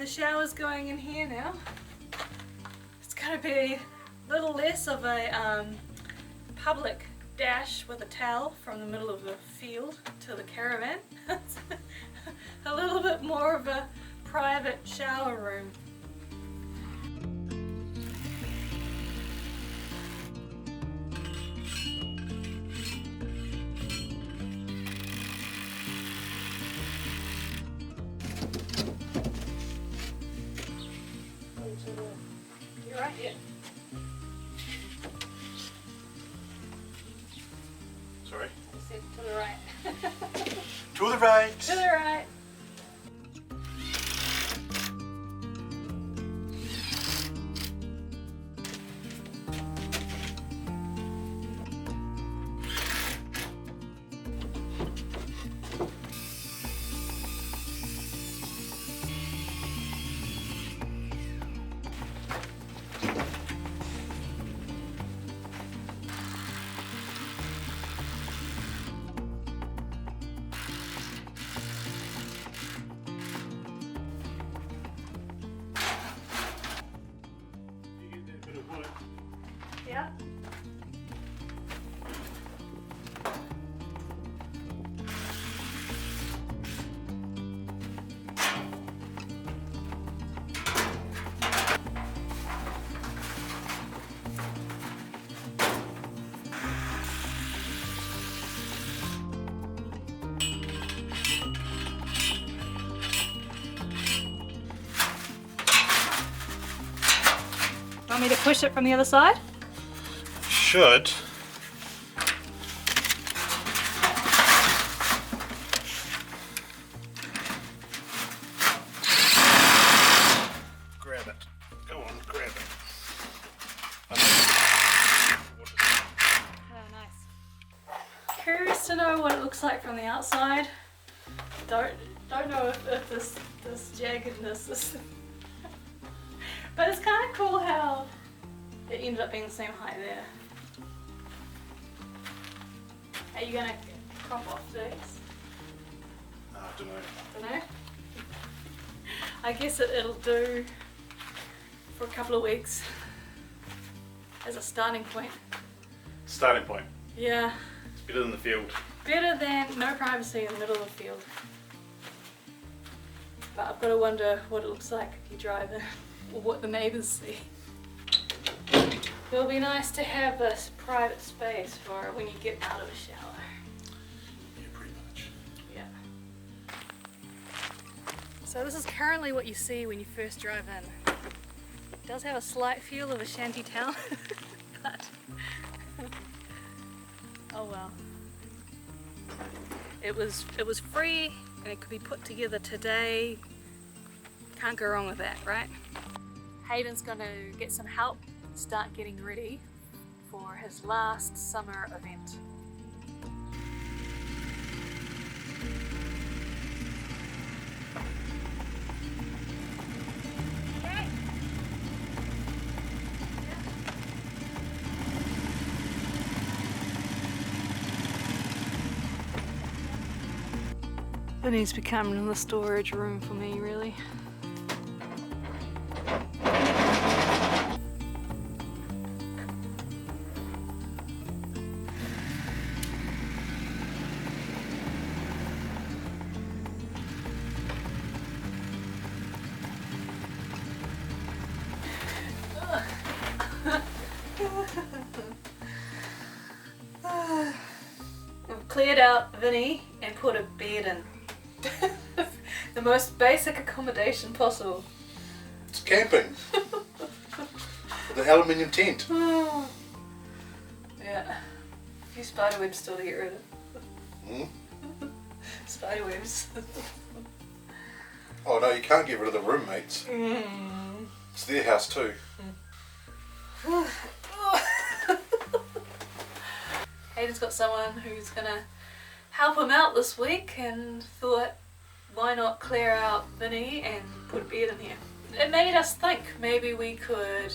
And the shower's going in here now. It's going to be a little less of a public dash with a towel from the middle of the field to the caravan. A little bit more of a private shower room. You're right, yeah. Sorry? I said to the right. To the right! To the right. Yeah. Want me to push it from the other side? Should. Grab it. Go on, grab it. Oh, nice. Curious to know what it looks like from the outside. Don't know if this jaggedness is. But it's kind of cool how it ended up being the same height there. Are you gonna crop off these? I don't know. Don't know. I guess it'll do for a couple of weeks as a starting point. Starting point. Yeah. It's better than the field. Better than no privacy in the middle of the field. But I've got to wonder what it looks like if you drive in, or what the neighbours see. It'll be nice to have this private space for when you get out of a shower. Yeah, pretty much. Yeah. So this is currently what you see when you first drive in. It does have a slight feel of a shanty town, but oh well. It was free and it could be put together today. Can't go wrong with that, right? Hayden's going to get some help, start getting ready for his last summer event. Okay. Vinny's becoming the storage room for me, really. We've cleared out Vinny and put a bed in. The most basic accommodation possible. It's camping. With an aluminium tent. Yeah. A few spider webs still to get rid of. Spider webs. Oh no, you can't get rid of the roommates. It's their house too. Hayden's got someone who's gonna help him out this week and thought, why not clear out Vinny and put a bed in here? It made us think maybe we could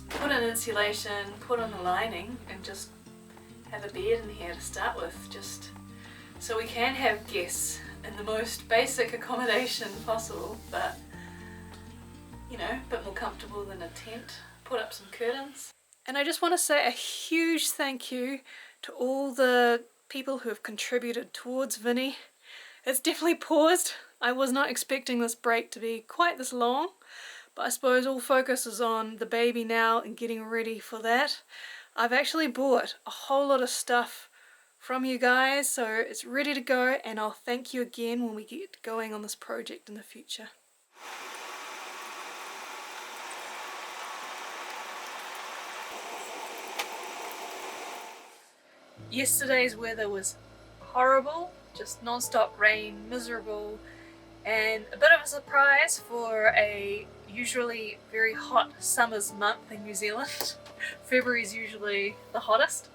put in insulation, put on a lining and just have a bed in here to start with, just so we can have guests in the most basic accommodation possible. But you know, a bit more comfortable than a tent. Put up some curtains. And I just want to say a huge thank you to all the people who have contributed towards Vinny. It's definitely paused. I was not expecting this break to be quite this long, but I suppose all focus is on the baby now and getting ready for that. I've actually bought a whole lot of stuff from you guys, so it's ready to go, and I'll thank you again when we get going on this project in the future. Yesterday's weather was horrible, just non-stop rain, miserable, and a bit of a surprise for a usually very hot summer's month in New Zealand. February is usually the hottest.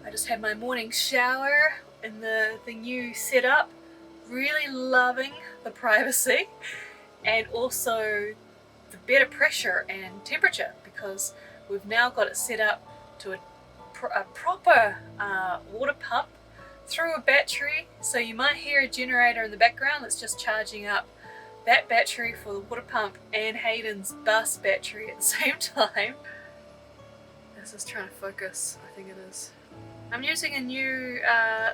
I just had my morning shower in the new setup, really loving the privacy and also the better pressure and temperature, because we've now got it set up to a proper water pump through a battery. So you might hear a generator in the background that's just charging up that battery for the water pump and Hayden's bus battery at the same time. This is trying to focus, I think it is. I'm using a new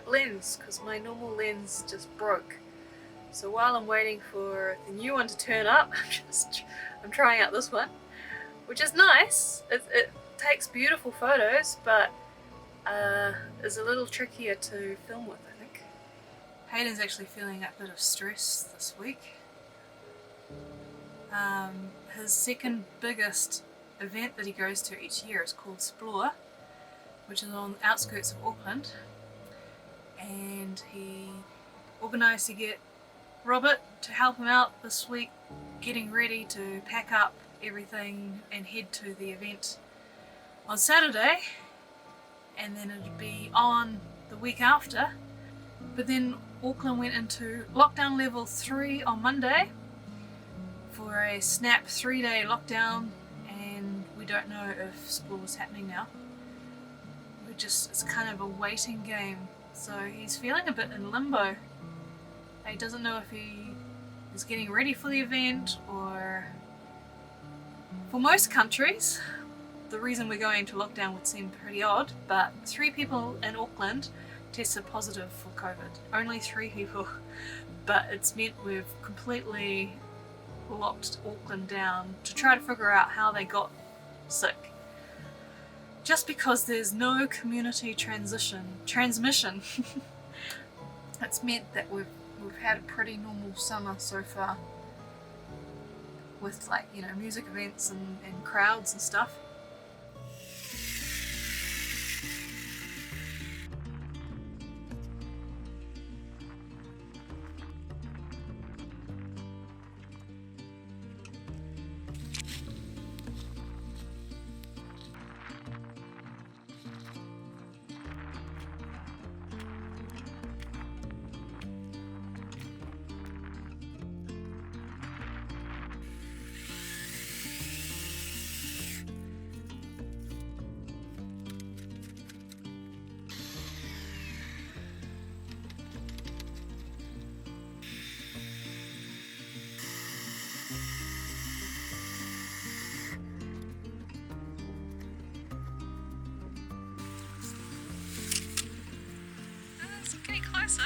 lens because my normal lens just broke. So while I'm waiting for the new one to turn up, I'm trying out this one, which is nice. It takes beautiful photos, but is a little trickier to film with, I think. Hayden's actually feeling a bit of stress this week. His second biggest event that he goes to each year is called Explore, which is on the outskirts of Auckland, and he organised to get Robert to help him out this week, getting ready to pack up everything and head to the event on Saturday, and then it'd be on the week after. But then Auckland went into lockdown level 3 on Monday for a snap 3-day lockdown, and we don't know if school is happening now. It's kind of a waiting game, so he's feeling a bit in limbo. He doesn't know if he is getting ready for the event, or for most countries the reason we're going to lockdown would seem pretty odd, but 3 people in Auckland tested positive for COVID. Only 3 people, but it's meant we've completely locked Auckland down to try to figure out how they got sick. Just because there's no community transmission, it's meant that we've had a pretty normal summer so far, with, like, you know, music events and crowds and stuff. Getting closer.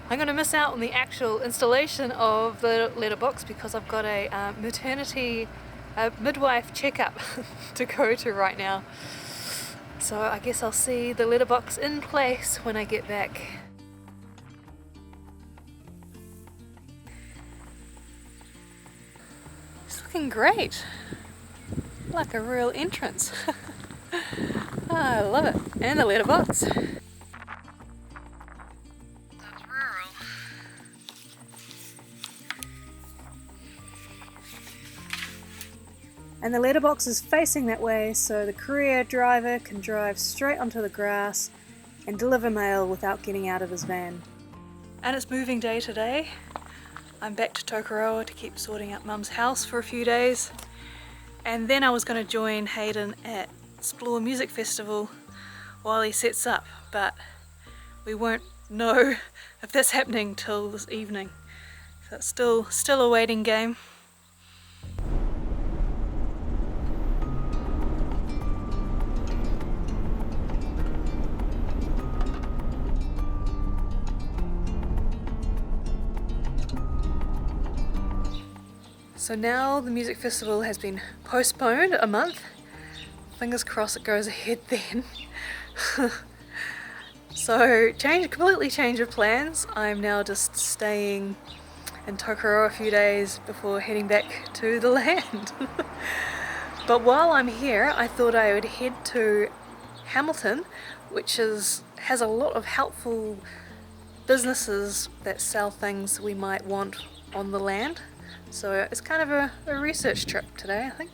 I'm going to miss out on the actual installation of the letterbox because I've got a maternity midwife checkup to go to right now. So I guess I'll see the letterbox in place when I get back. It's looking great. Like a real entrance. I love it. And the letterbox. That's rural. And the letterbox is facing that way, so the courier driver can drive straight onto the grass and deliver mail without getting out of his van. And it's moving day today. I'm back to Tokoroa to keep sorting out Mum's house for a few days. And then I was going to join Hayden at Explore Music Festival while he sets up, but we won't know if that's happening till this evening. So it's still a waiting game. So now the music festival has been postponed a month. Fingers crossed it goes ahead then. So completely change of plans. I'm now just staying in Tokoroa a few days before heading back to the land. But while I'm here, I thought I would head to Hamilton, which has a lot of helpful businesses that sell things we might want on the land. So it's kind of a research trip today, I think.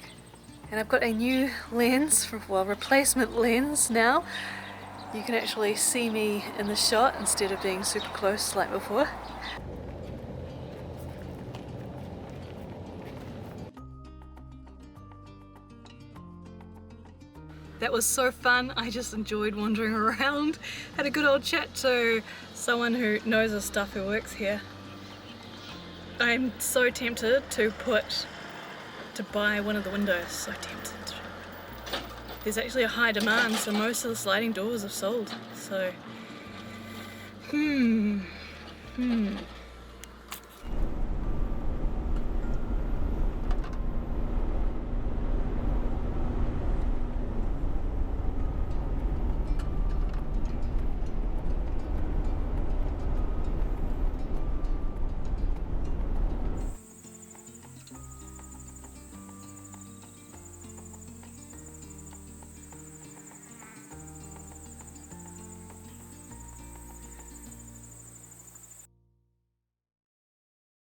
And I've got a new lens, replacement lens now. You can actually see me in the shot instead of being super close like before. That was so fun. I just enjoyed wandering around. Had a good old chat to someone who knows his stuff who works here. I'm so tempted to buy one of the windows, so tempted. There's actually a high demand, so most of the sliding doors have sold, so